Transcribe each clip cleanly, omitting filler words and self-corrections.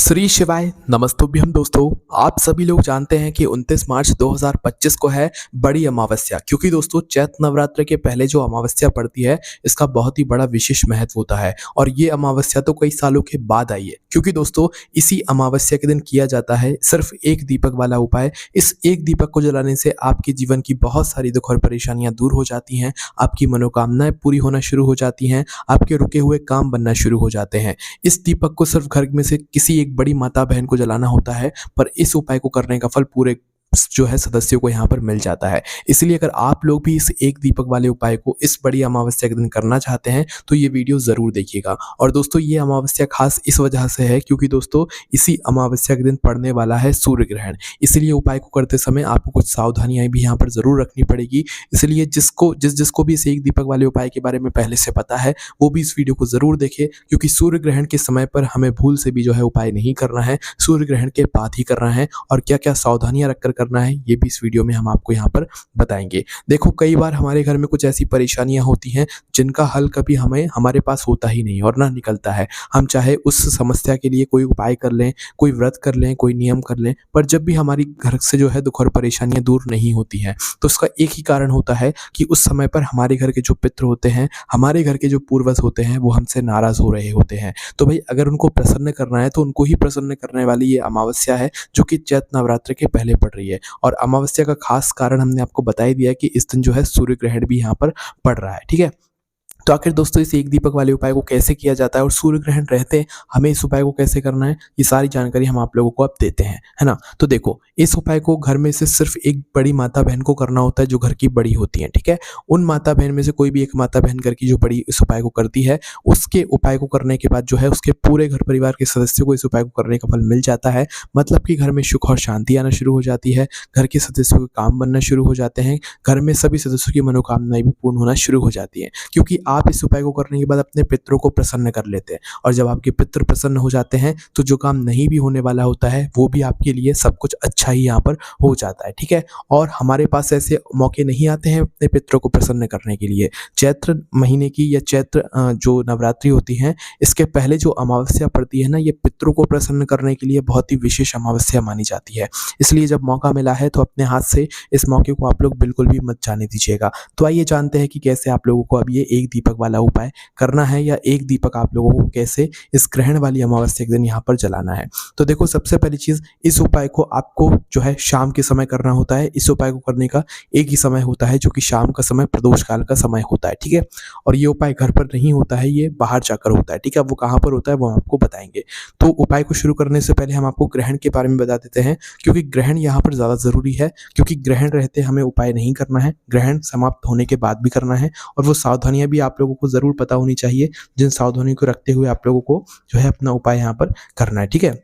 श्री शिवाय नमस्तुभ्यम दोस्तों। आप सभी लोग जानते हैं कि 29 मार्च 2025 को है बड़ी अमावस्या, क्योंकि दोस्तों चैत्र नवरात्र के पहले जो अमावस्या पड़ती है इसका बहुत ही बड़ा विशेष महत्व होता है। और ये अमावस्या तो कई सालों के बाद आई है, क्योंकि दोस्तों इसी अमावस्या के दिन किया जाता है सिर्फ एक दीपक वाला उपाय। इस एक दीपक को जलाने से आपके जीवन की बहुत सारी दुख और परेशानियां दूर हो जाती हैं, आपकी मनोकामनाएं पूरी होना शुरू हो जाती हैं, आपके रुके हुए काम बनना शुरू हो जाते हैं। इस दीपक को सिर्फ घर में से किसी एक बड़ी माता बहन को जलाना होता है, पर इस उपाय को करने का फल पूरे जो है सदस्यों को यहाँ पर मिल जाता है। इसलिए अगर आप लोग भी इस एक दीपक वाले उपाय को इस बड़ी अमावस्या के दिन करना चाहते हैं तो ये वीडियो जरूर देखिएगा। और दोस्तों ये अमावस्या खास इस वजह से है क्योंकि दोस्तों इसी अमावस्या के दिन पड़ने वाला है सूर्य ग्रहण। इसलिए उपाय को करते समय आपको कुछ सावधानियां भी यहाँ पर जरूर रखनी पड़ेगी। इसलिए जिसको भी इस एक दीपक वाले उपाय के बारे में पहले से पता है वो भी इस वीडियो को जरूर देखे, क्योंकि सूर्य ग्रहण के समय पर हमें भूल से भी जो है उपाय नहीं करना है, सूर्य ग्रहण के बाद ही करना है। और क्या क्या सावधानियां रखकर करना है ये भी इस वीडियो में हम आपको यहाँ पर बताएंगे। देखो कई बार हमारे घर में कुछ ऐसी परेशानियां होती हैं जिनका हल कभी हमारे पास होता ही नहीं और ना निकलता है। हम चाहे उस समस्या के लिए कोई उपाय कर लें, कोई व्रत कर लें, कोई नियम कर लें, पर जब भी हमारी घर से जो है दुख और परेशानियां दूर नहीं होती हैं तो उसका एक ही कारण होता है कि उस समय पर हमारे घर के जो पितृ होते हैं, हमारे घर के जो पूर्वज होते हैं वो हमसे नाराज हो रहे होते हैं। तो भाई अगर उनको प्रसन्न करना है तो उनको ही प्रसन्न करने वाली ये अमावस्या है जो कि चैत्र नवरात्र के पहले पड़ रही है। और अमावस्या का खास कारण हमने आपको बता ही दिया कि इस दिन जो है सूर्य ग्रहण भी यहाँ पर पड़ रहा है। ठीक है, तो आखिर दोस्तों इस एक दीपक वाले उपाय को कैसे किया जाता है और सूर्य ग्रहण रहते हमें इस उपाय को कैसे करना है, ये सारी जानकारी हम आप लोगों को अब देते हैं, है ना। तो देखो इस उपाय को घर में से सिर्फ एक बड़ी माता बहन को करना होता है जो घर की बड़ी होती है। ठीक है, उन माता बहन में से कोई भी एक माता बहन घर की जो बड़ी इस उपाय को करती है, उसके उपाय को करने के बाद जो है उसके पूरे घर परिवार के सदस्यों को इस उपाय को करने का फल मिल जाता है। मतलब कि घर में सुख और शांति आना शुरू हो जाती है, घर के सदस्यों के काम बनना शुरू हो जाते हैं, घर में सभी सदस्यों की मनोकामनाएं भी पूर्ण होना शुरू हो जाती है, क्योंकि आप इस उपाय को करने के बाद अपने पितरों को प्रसन्न कर लेते हैं। और जब आपके पितर प्रसन्न हो जाते हैं तो जो काम नहीं भी होने वाला होता है वो भी आपके लिए सब कुछ अच्छा ही यहाँ पर हो जाता है। ठीक है, और हमारे पास ऐसे मौके नहीं आते हैं अपने पितरों को प्रसन्न करने के लिए। चैत्र महीने की या चैत्र जो नवरात्रि होती है इसके पहले जो अमावस्या पड़ती है ना, ये पितरों को प्रसन्न करने के लिए बहुत ही विशेष अमावस्या मानी जाती है। इसलिए जब मौका मिला है तो अपने हाथ से इस मौके को आप लोग बिल्कुल भी मत जाने दीजिएगा। तो आइए जानते हैं कि कैसे आप लोगों को अब ये एक दीपक वाला उपाय करना है, या एक दीपक आप लोगों को कैसे इस ग्रहण वाली अमावस्या के दिन यहाँ पर जलाना है। तो देखो सबसे पहली चीज, इस उपाय को आपको जो है शाम के समय करना होता है। इस उपाय को करने का एक ही समय होता है जो कि शाम का समय प्रदोष काल का समय होता है। ठीक है, और ये उपाय घर पर नहीं होता है, ये बाहर जाकर होता है। ठीक है, वो कहाँ पर होता है वो हम आपको बताएंगे। तो उपाय को शुरू करने से पहले हम आपको ग्रहण के बारे में बता देते हैं, क्योंकि ग्रहण यहाँ पर ज्यादा जरूरी है। क्योंकि ग्रहण रहते हमें उपाय नहीं करना है, ग्रहण समाप्त होने के बाद भी करना है। और वो सावधानियां भी आप लोगों को जरूर पता होनी चाहिए, जिन सावधानियों को रखते हुए आप लोगों को जो है अपना उपाय यहाँ पर करना है। ठीक है,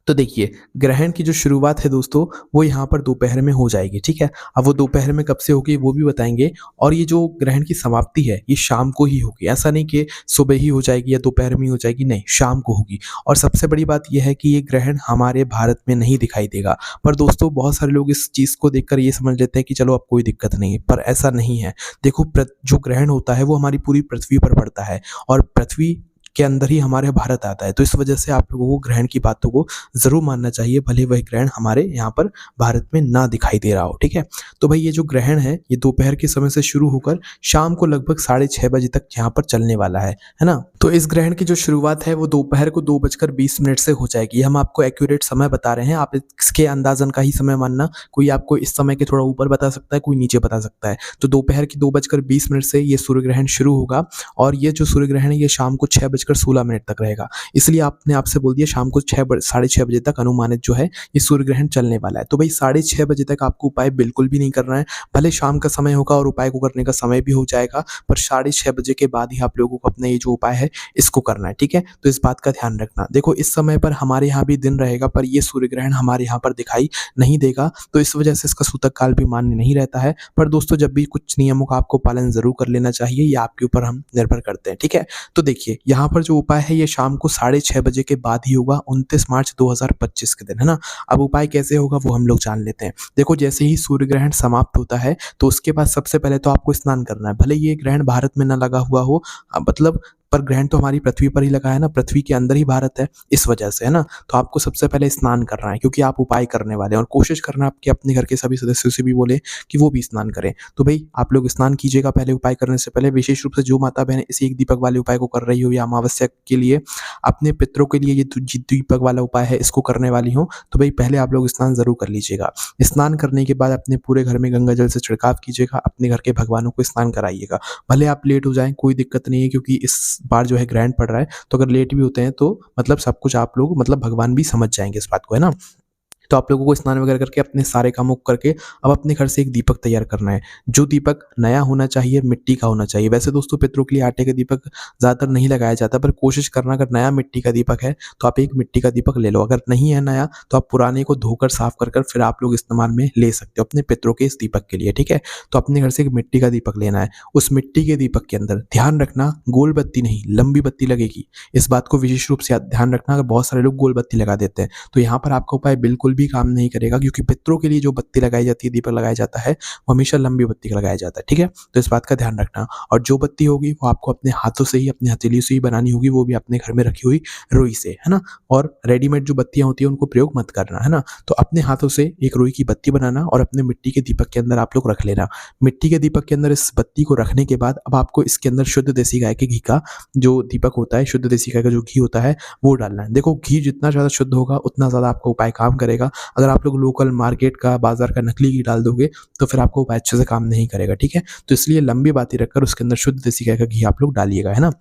तो देखिए ग्रहण की जो शुरुआत है दोस्तों वो यहाँ पर दोपहर में हो जाएगी। ठीक है, अब वो दोपहर में कब से होगी वो भी बताएंगे। और ये जो ग्रहण की समाप्ति है ये शाम को ही होगी, ऐसा नहीं कि सुबह ही हो जाएगी या दोपहर में ही हो जाएगी, नहीं, शाम को होगी। और सबसे बड़ी बात यह है कि ये ग्रहण हमारे भारत में नहीं दिखाई देगा। पर दोस्तों बहुत सारे लोग इस चीज़ को देखकर ये समझ लेते हैं कि चलो अब कोई दिक्कत नहीं है, पर ऐसा नहीं है। देखो जो ग्रहण होता है वो हमारी पूरी पृथ्वी पर पड़ता है और पृथ्वी के अंदर ही हमारे भारत आता है। तो इस वजह से आप लोगों को ग्रहण की बातों को जरूर मानना चाहिए, भले वह ग्रहण हमारे यहाँ पर भारत में ना दिखाई दे रहा हो। ठीक है, तो भाई ये जो ग्रहण है ये दोपहर के समय से शुरू होकर शाम को लगभग 6:30 बजे तक यहाँ पर चलने वाला है ना। तो इस ग्रहण की जो शुरुआत है वो दोपहर को 2:20 से हो जाएगी। हम आपको एक्यूरेट समय बता रहे हैं, आप इसके अंदाजन का ही समय मानना। कोई आपको इस समय के थोड़ा ऊपर बता सकता है, कोई नीचे बता सकता है। तो दोपहर की 2:20 से ये सूर्य ग्रहण शुरू होगा और ये जो सूर्य ग्रहण है ये शाम को 6:16 तक रहेगा। इसलिए आपने आपसे बोल दिया शाम को 6:30 बजे तक अनुमानित जो है ये सूर्य ग्रहण चलने वाला है। तो भाई 6:30 बजे तक आपको उपाय बिल्कुल भी नहीं करना है। भले शाम का समय होगा और उपाय को करने का समय भी हो जाएगा, पर 6:30 बजे के बाद ही आप लोगों को अपना ये जो उपाय है इसको करना है। ठीक है, तो इस बात का ध्यान रखना। देखो इस समय पर हमारे यहाँ भी दिन रहेगा, पर ये सूर्य ग्रहण हमारे यहाँ पर दिखाई नहीं देगा, तो इस वजह से इसका सूतक काल भी मान्य नहीं रहता है। पर दोस्तों जब भी कुछ नियमों का आपको पालन जरूर कर लेना चाहिए, ये आपके ऊपर हम निर्भर करते हैं। ठीक है, तो देखिए यहाँ पर जो उपाय है ये शाम को 6:30 बजे के बाद ही होगा, 29 मार्च 2025 के दिन, है ना। अब उपाय कैसे होगा वो हम लोग जान लेते हैं। देखो जैसे ही सूर्य ग्रहण समाप्त होता है तो उसके बाद सबसे पहले तो आपको स्नान करना है। भले ये ग्रहण भारत में ना लगा हुआ हो, मतलब पर ग्रहण तो हमारी पृथ्वी पर ही लगा है ना, पृथ्वी के अंदर ही भारत है, इस वजह से, है ना? तो आपको सबसे पहले स्नान करना है क्योंकि आप उपाय करने वाले हैं और कोशिश करना आपके अपने घर के सभी सदस्यों से भी बोले कि वो भी स्नान करें। तो भई आप लोग स्नान कीजिएगा पहले उपाय करने से पहले। विशेष रूप से जो माता-बहनें इस एक दीपक वाले उपाय को कर रही हो या अमावस्या के लिए अपने पितरों के लिए ये दीपक वाला उपाय है इसको करने वाली हो, तो भई पहले आप लोग स्नान ज़रूर कर लीजिएगा। स्नान करने के बाद अपने पूरे घर में गंगा जल से छिड़काव कीजिएगा, अपने घर के भगवानों को स्नान कराइएगा। भले आप लेट हो जाएँ, कोई दिक्कत नहीं है क्योंकि इस बार जो है ग्रहण पड़ रहा है, तो अगर लेट भी होते हैं तो मतलब सब कुछ आप लोग मतलब भगवान भी समझ जाएँगे इस बात को, है ना? तो आप लोगों को स्नान वगैरह करके अपने सारे कामों को करके अब अपने घर से एक दीपक तैयार करना है। जो दीपक नया होना चाहिए, मिट्टी का होना चाहिए। वैसे दोस्तों पितरों के लिए आटे का दीपक ज़्यादातर नहीं लगाया जाता, पर कोशिश करना अगर नया मिट्टी का दीपक है, तो आप एक मिट्टी का दीपक ले लो। अगर नहीं है नया, तो आप पुराने को धोकर साफ कर फिर आप लोग इस्तेमाल में ले सकते हो अपने पितरों के इस दीपक के लिए, ठीक है? तो अपने घर से एक मिट्टी का दीपक लेना है। उस मिट्टी के दीपक के अंदर ध्यान रखना गोल बत्ती नहीं, लंबी बत्ती लगेगी। इस बात को विशेष रूप से ध्यान रखना, अगर बहुत सारे लोग गोल बत्ती लगा देते हैं, तो यहाँ पर आपका उपाय बिल्कुल भी काम नहीं करेगा क्योंकि पितरों के लिए जो बत्ती लगाई जाती है, दीपक लगाया जाता है, वो हमेशा लंबी बत्ती का लगाया जाता है, ठीक है? तो इस बात का ध्यान रखना और जो बत्ती होगी वो आपको अपने हाथों से ही, अपनी हथेलियों से ही बनानी होगी, वो भी अपने घर में रखी हुई रुई से, है ना? और रेडीमेड जो बत्तियाँ होती हैं उनको प्रयोग मत करना, है ना? तो अपने हाथों से एक रुई की बत्ती बनाना और अपने मिट्टी के दीपक के अंदर आप लोग रख लेना। मिट्टी के दीपक के अंदर इस बत्ती को रखने के बाद अब आपको इसके अंदर शुद्ध देसी गाय के घी का जो दीपक होता है, शुद्ध देसी गाय का जो घी होता है, वो डालना है। देखो घी जितना ज़्यादा शुद्ध होगा, उतना ज़्यादा आपका उपाय काम करेगा। अगर आप लोग लोकल मार्केट का, बाज़ार का नकली घी डाल दोगे, तो फिर आपको उपाय अच्छे से काम नहीं करेगा, ठीक है? तो इसलिए लंबी बाती रखकर उसके अंदर शुद्ध देसी गाय का घी आप लोग डालिएगा, है ना?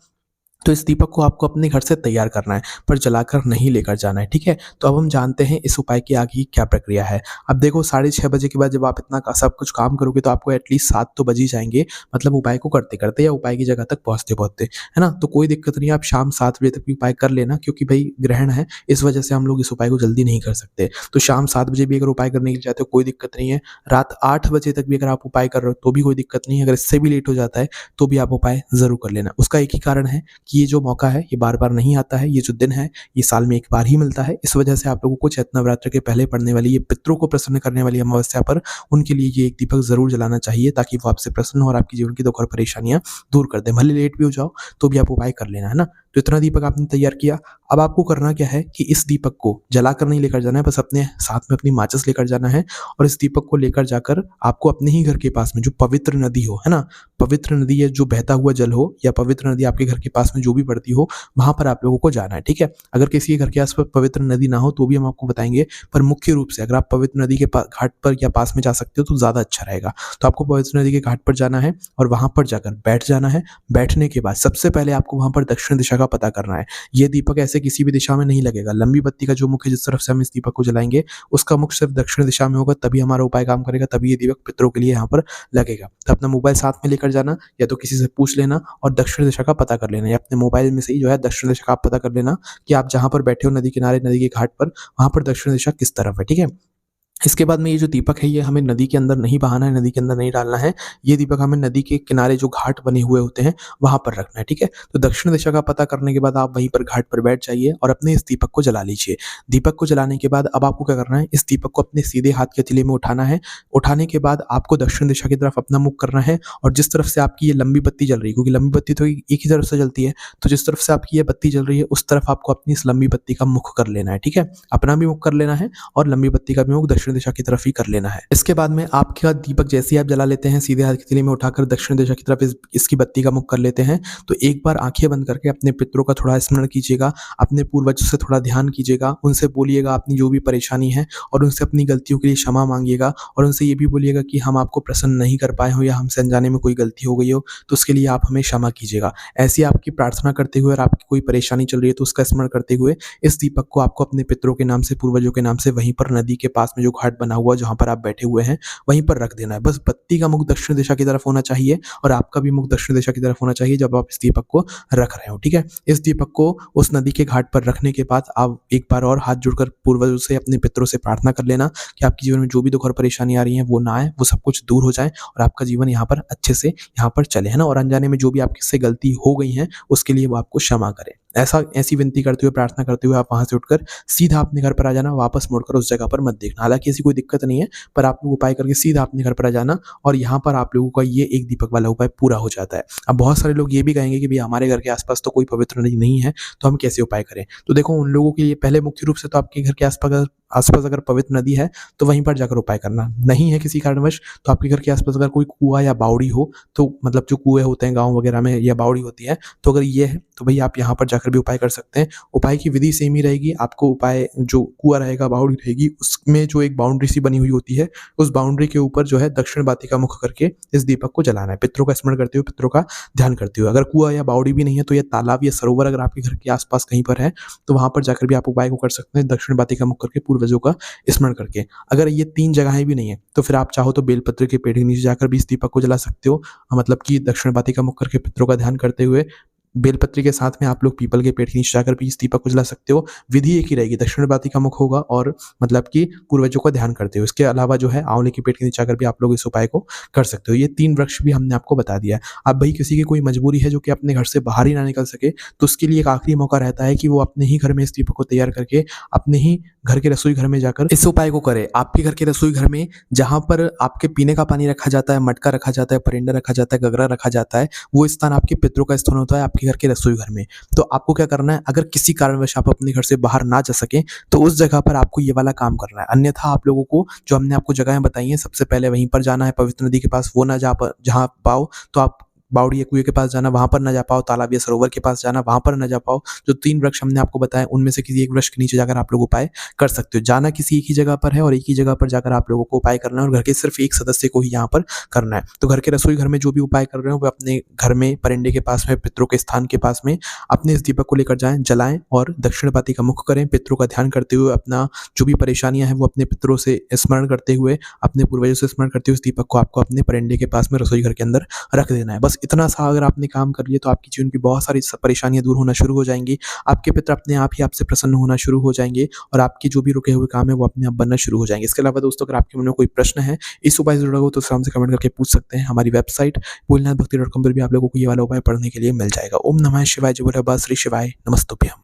तो इस दीपक को आपको अपने घर से तैयार करना है, पर जलाकर नहीं लेकर जाना है, ठीक है? तो अब हम जानते हैं इस उपाय की आगे की क्या प्रक्रिया है। अब देखो 6:30 बजे के बाद जब आप इतना सब कुछ काम करोगे तो आपको एटलीस्ट 7 तो बज ही जाएँगे, मतलब उपाय को करते-करते या उपाय की जगह तक पहुँचते-पहुँचते, है ना? तो कोई दिक्कत नहीं है, आप शाम 7 बजे तक भी उपाय कर लेना क्योंकि भई ग्रहण है, इस वजह से हम लोग इस उपाय को जल्दी नहीं कर सकते। तो शाम 7 बजे भी अगर उपाय करने के लिए चाहते हो कोई दिक्कत नहीं है। रात 8 बजे तक भी अगर आप उपाय कर रहे हो तो भी कोई दिक्कत नहीं है। अगर इससे भी लेट हो जाता है तो भी आप उपाय ज़रूर कर लेना। उसका एक ही कारण है कि ये जो मौका है ये बार-बार नहीं आता है, ये जो दिन है ये साल में एक बार ही मिलता है। इस वजह से आप लोगों को चैत्र नवरात्र के पहले पड़ने वाली ये पितरों को प्रसन्न करने वाली अमावस्या पर उनके लिए ये एक दीपक ज़रूर जलाना चाहिए ताकि वो आपसे प्रसन्न हो और आपके जीवन की दुख और परेशानियाँ दूर कर दें। भले लेट भी हो जाओ तो भी आप उपाय कर लेना, है ना? तो इतना दीपक आपने तैयार किया। अब आपको करना क्या है कि इस दीपक को जलाकर नहीं लेकर जाना है, बस अपने साथ में अपनी माचिस लेकर जाना है और इस दीपक को लेकर जाकर आपको अपने ही घर के पास में जो पवित्र नदी हो, है ना? पवित्र नदी या जो बहता हुआ जल हो या पवित्र नदी आपके घर के पास में जो भी पड़ती हो, वहाँ पर आप लोगों को जाना है, ठीक है? अगर किसी के घर के आस-पास पवित्र नदी ना हो तो भी हम आपको बताएँगे, पर मुख्य रूप से अगर आप पवित्र नदी के घाट पर या पास में जा सकते हो तो ज़्यादा अच्छा रहेगा। तो आपको पवित्र नदी के घाट पर जाना है और वहाँ पर जाकर बैठ जाना है। बैठने के बाद सबसे पहले आपको वहाँ पर दक्षिण दिशा का पता करना है। ये दीपक ऐसे किसी भी दिशा में नहीं लगेगा। लंबी बत्ती का जो मुख है जिस तरफ से हम इस दीपक को जलाएँगे, उसका मुख सिर्फ दक्षिण दिशा में होगा, तभी हमारा उपाय काम करेगा, तभी ये दीपक पितरों के लिए यहाँ पर लगेगा। तो अपना मोबाइल साथ में लेकर जाना या तो किसी से पूछ लेना और दक्षिण दिशा का पता कर लेना या अपने मोबाइल में से ही जो है दक्षिण दिशा का आप पता कर लेना कि आप जहाँ पर बैठे हो नदी किनारे, नदी के घाट पर, वहाँ पर दक्षिण दिशा किस तरफ है, ठीक है? इसके बाद में ये जो दीपक है ये हमें नदी के अंदर नहीं बहाना है, नदी के अंदर नहीं डालना है। ये दीपक हमें नदी के किनारे जो घाट बने हुए होते हैं, वहाँ पर रखना है, ठीक है? तो दक्षिण दिशा का पता करने के बाद आप वहीं पर घाट पर बैठ जाइए और अपने इस दीपक को जला लीजिए। दीपक को जलाने के बाद अब आपको क्या करना है, इस दीपक को अपने सीधे हाथ के हथेली में उठाना है। उठाने के बाद आपको दक्षिण दिशा की तरफ अपना मुख करना है और जिस तरफ से आपकी ये लंबी बत्ती जल रही है, क्योंकि लंबी बत्ती तो एक ही तरफ से जलती है, तो जिस तरफ से आपकी ये बत्ती जल रही है, उस तरफ आपको अपनी इस लंबी बत्ती का मुख कर लेना है, ठीक है? अपना भी मुख कर लेना है और लंबी बत्ती का भी मुख दक्षिण दिशा की तरफ ही कर लेना है। इसके बाद में आपका दीपक जैसे ही आप जला लेते हैं, सीधे हाथ की हथेली में उठाकर दक्षिण दिशा की तरफ इसकी बत्ती का मुख कर लेते हैं, तो एक बार आँखें बंद करके अपने पितरों का थोड़ा स्मरण कीजिएगा, अपने पूर्वजों से थोड़ा ध्यान कीजिएगा, उनसे बोलिएगा अपनी जो भी परेशानी है और उनसे अपनी गलतियों के लिए क्षमा माँगिएगा और उनसे ये भी बोलिएगा कि हम आपको प्रसन्न नहीं कर पाए हों या हमसे अनजाने में कोई गलती हो गई हो, तो उसके लिए आप हमें क्षमा कीजिएगा। ऐसी आपकी प्रार्थना करते हुए और आपकी कोई परेशानी चल रही है तो उसका स्मरण करते हुए इस दीपक को आपको अपने पितरों के नाम से, पूर्वजों के नाम से वहीं पर नदी के पास में जो घाट बना हुआ जहाँ पर आप बैठे हुए हैं, वहीं पर रख देना है। बस बत्ती का मुख दक्षिण दिशा की तरफ होना चाहिए और आपका भी मुख दक्षिण दिशा की तरफ होना चाहिए जब आप इस दीपक को रख रहे हो, ठीक है? इस दीपक को उस नदी के घाट पर रखने के बाद आप एक बार और हाथ जोड़कर पूर्वजों से, अपने पितरों से प्रार्थना कर लेना कि आपके जीवन में जो भी दुख और परेशानी आ रही है वो ना आए, वो सब कुछ दूर हो जाए और आपका जीवन यहाँ पर अच्छे से यहाँ पर चले, है ना? और अनजाने में जो भी आपसे गलती हो गई है उसके लिए वो आपको क्षमा करें। ऐसी विनती करते हुए, प्रार्थना करते हुए आप वहाँ से उठकर सीधा अपने घर पर आ जाना, वापस मुड़कर उस जगह पर मत देखना। हालाँकि ऐसी कोई दिक्कत नहीं है, पर आप लोग उपाय करके सीधा अपने घर पर आ जाना और यहाँ पर आप लोगों का ये एक दीपक वाला उपाय पूरा हो जाता है। अब बहुत सारे लोग ये भी कहेंगे कि भैया हमारे घर के आस-पास तो कोई पवित्र नदी नहीं है, तो हम कैसे उपाय करें? तो देखो उन लोगों के लिए पहले मुख्य रूप से तो आपके घर के आस-पास अगर पवित्र नदी है, तो वहीं पर जाकर उपाय करना। नहीं है किसी कारणवश, तो आपके घर के आस-पास अगर कोई कुआँ या बावड़ी हो, तो मतलब जो कुएँ होते हैं गाँव वगैरह में या बावड़ी होती है, तो अगर ये है, तो भई आप यहाँ पर जाकर भी उपाय कर सकते हैं। उपाय की विधि सेम ही रहेगी, आपको उपाय जो कुआँ रहेगा, बावड़ी रहेगी, उसमें जो एक बाउंड्री सी बनी हुई होती है, उस बाउंड्री के ऊपर जो है दक्षिण बाती का मुख करके इस दीपक को जलाना है। पितरों का स्मरण करते हुए, पितरों का ध्यान करते हुए। अगर कुआँ या बावड़ी भी नहीं है, तो ये तालाब या सरोवर अगर आपके घर के आस-पास कहीं पर है, तो वहाँ पर जाकर भी आप उपाय को कर सकते हैं, दक्षिण बाती का मुख करके पूर्वजों का स्मरण करके। अगर ये 3 जगहें भी नहीं है, तो फिर आप चाहो तो बेलपत्र के पेड़ के नीचे जाकर भी इस दीपक को जला सकते हो। मतलब कि दक्षिण बाती का मुख करके पितरों का ध्यान करते हुए बेलपत्री के साथ में आप लोग पीपल के पेड़ के नीचे जाकर भी इस दीपक को जला सकते हो। विधि एक ही रहेगी, दक्षिण बाती का मुख होगा और मतलब कि पूर्वजों का ध्यान करते हुए। इसके अलावा जो है आँवले के पेड़ के नीचे जाकर भी आप लोग इस उपाय को कर सकते हो। ये 3 वृक्ष भी हमने आपको बता दिया है। अब भई किसी की कोई मजबूरी है जो कि अपने घर से बाहर ही ना निकल सके, तो उसके लिए एक आखिरी मौका रहता है कि वो अपने ही घर में इस दीपक को तैयार करके अपने ही घर के रसोई घर में जाकर इस उपाय को करे। आपके घर के रसोई घर में जहाँ पर आपके पीने का पानी रखा जाता है, मटका रखा जाता है, परिंदा रखा जाता है, गगरा रखा जाता है, वो स्थान आपके पितरों का स्थान होता है आपके घर के रसोई घर में। तो आपको क्या करना है, अगर किसी कारणवश आप अपने घर से बाहर ना जा सकें, तो उस जगह पर आपको ये वाला काम करना है। अन्यथा आप लोगों को जो हमने आपको जगहें बताई हैं, सबसे पहले वहीं पर जाना है पवित्र नदी के पास, वो ना जहाँ पाओ तो आप बावड़ी या कुएँ के पास जाना, वहाँ पर ना जा पाओ, तालाब या सरोवर के पास जाना, वहाँ पर ना जा पाओ। जो 3 वृक्ष हमने आपको बताए, उनमें से किसी एक वृक्ष के नीचे जाकर आप लोग उपाय कर सकते हो। जाना किसी एक ही जगह पर है और एक ही जगह पर जाकर आप लोगों को उपाय करना है और घर के सिर्फ़ एक सदस्य को ही यहाँ पर करना है। तो घर के रसोई घर में जो भी उपाय कर रहे हो, वो अपने घर में परिंदे के पास में, पितरों के स्थान के पास में अपने इस दीपक को लेकर जाएँ, जलाएँ और दक्षिण बाती का मुख करें। पितरों का ध्यान करते हुए अपना जो भी परेशानियाँ हैं, वो अपने पितरों से स्मरण करते हुए, अपने पूर्वजों से स्मरण करते हुए, इस दीपक को आपको अपने परिंदे के पास में रसोई घर के अंदर रख देना है। बस इतना सा अगर आपने काम कर लिया, तो आपकी जीवन की बहुत सारी परेशानियाँ दूर होना शुरू हो जाएँगी। आपके पितर अपने आप ही आपसे प्रसन्न होना शुरू हो जाएँगे और आपके जो भी रुके हुए काम है, वो अपने आप बनना शुरू हो जाएँगे। इसके अलावा दोस्तों, अगर आपके मन में कोई प्रश्न है इस उपाय से जुड़ा हो, तो उसे हमसे कमेंट करके पूछ सकते हैं। हमारी वेबसाइट भोलेनाथभक्ति.com पर भी आप लोगों को ये वाला उपाय पढ़ने के लिए मिल जाएगा। ओम नमः शिवाय, जय भोले बाबा श्री शिवाय, नमस्तुभ्यम।